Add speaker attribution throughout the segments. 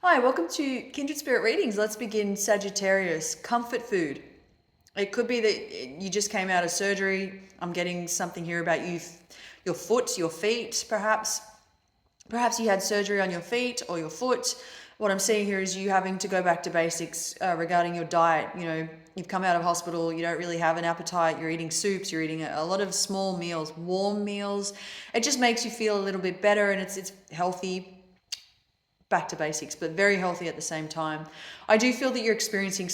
Speaker 1: Hi, welcome to Kindred Spirit Readings. Let's begin Sagittarius. Comfort food. It could be that you just came out of surgery. I'm getting something here about your foot, your feet, perhaps. Perhaps you had surgery on your feet or your foot. What I'm seeing here is you having to go back to basics regarding your diet. You've come out of hospital, you don't really have an appetite, you're eating soups, you're eating a lot of small meals, warm meals. It just makes you feel a little bit better, and it's healthy. Back to basics, but very healthy at the same time. I do feel that you're experiencing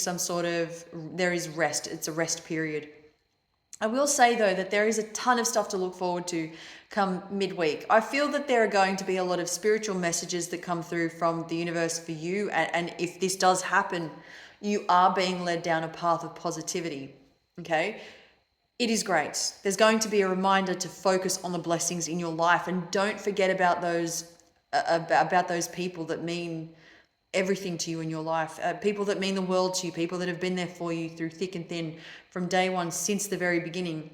Speaker 1: there is rest. It's a rest period. I will say though that there is a ton of stuff to look forward to come midweek. I feel that there are going to be a lot of spiritual messages that come through from the universe for you. And if this does happen, you are being led down a path of positivity. Okay. It is great. There's going to be a reminder to focus on the blessings in your life, and don't forget about those people that mean everything to you in your life, people that mean the world to you, people that have been there for you through thick and thin from day one since the very beginning.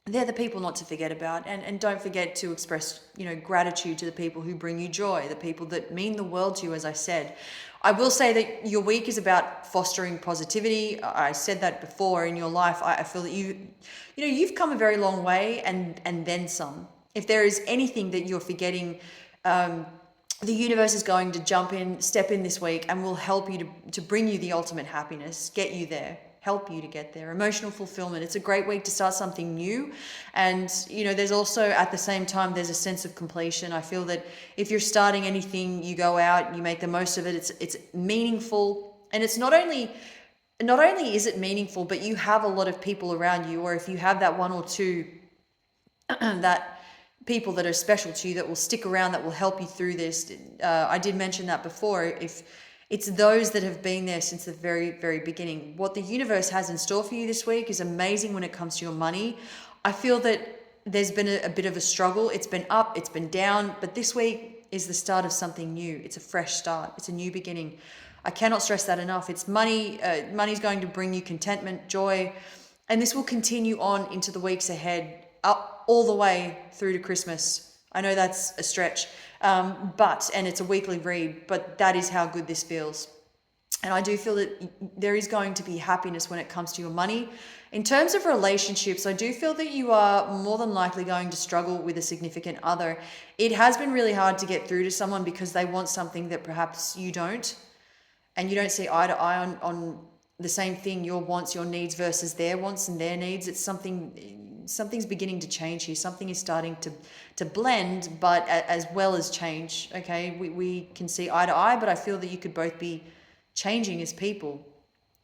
Speaker 1: They're the people not to forget about, and don't forget to express gratitude to the people who bring you joy, the people that mean the world to you. As I said, I will say that your week is about fostering positivity. I said that before. In your life, I feel that you've come a very long way, and then some. If there is anything that you're forgetting, the universe is going to step in this week, and will help you to bring you the ultimate happiness, get you there, help you to get there. Emotional fulfillment. It's a great week to start something new. And, there's also at the same time, there's a sense of completion. I feel that if you're starting anything, you go out, you make the most of it. It's meaningful. And it's not only is it meaningful, but you have a lot of people around you, or if you have that one or two that people that are special to you that will stick around, that will help you through this. I did mention that before. If it's those that have been there since the very, very beginning. What the universe has in store for you this week is amazing when it comes to your money. I feel that there's been a bit of a struggle. It's been up, it's been down, but this week is the start of something new. It's a fresh start. It's a new beginning. I cannot stress that enough. It's money. Money's going to bring you contentment, joy, and this will continue on into the weeks ahead, up all the way through to Christmas. I know that's a stretch, and it's a weekly read, but that is how good this feels. And I do feel that there is going to be happiness when it comes to your money. In terms of relationships, I do feel that you are more than likely going to struggle with a significant other. It has been really hard to get through to someone because they want something that perhaps you don't, and you don't see eye to eye on the same thing, your wants, your needs versus their wants and their needs. It's something's beginning to change here. Something is starting to blend, but as well as change. Okay, we can see eye to eye, but I feel that you could both be changing as people.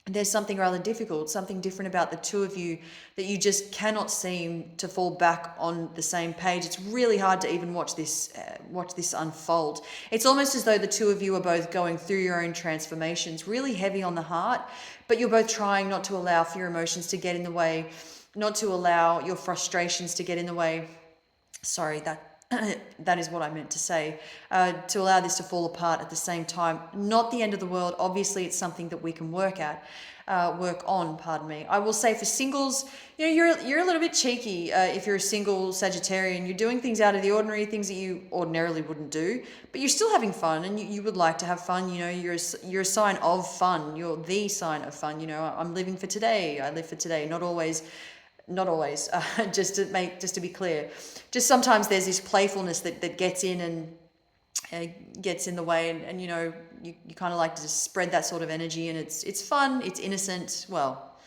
Speaker 1: There's something rather difficult, something different about the two of you that you just cannot seem to fall back on the same page. It's really hard to even watch this unfold. It's almost as though the two of you are both going through your own transformations, really heavy on the heart, but you're both trying not to allow for your emotions to get in the way, not to allow your frustrations to get in the way. Sorry, that is what I meant to say. To allow this to fall apart at the same time. Not the end of the world. Obviously, it's something that we can work on. Pardon me. I will say for singles, you're a little bit cheeky if you're a single Sagittarian. You're doing things out of the ordinary, things that you ordinarily wouldn't do, but you're still having fun, and you would like to have fun. You're a sign of fun. You're the sign of fun. I'm living for today. I live for today. Not always, just to be clear. Just sometimes there's this playfulness that gets in and gets in the way, and you kind of like to just spread that sort of energy, and it's fun, it's innocent. Well,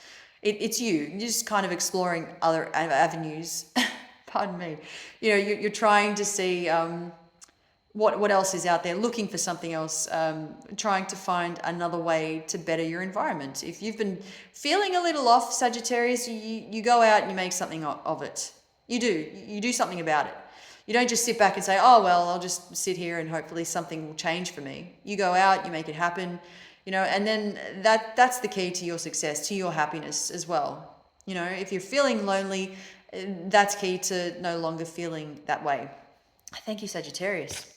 Speaker 1: it's you're just kind of exploring other avenues. Pardon me. You're trying to see what else is out there, looking for something else, trying to find another way to better your environment. If you've been feeling a little off, Sagittarius, you go out and you make something of it. You do something about it. You don't just sit back and say, oh, well, I'll just sit here and hopefully something will change for me. You go out, you make it happen, and then that's the key to your success, to your happiness as well. If you're feeling lonely, that's key to no longer feeling that way. Thank you, Sagittarius.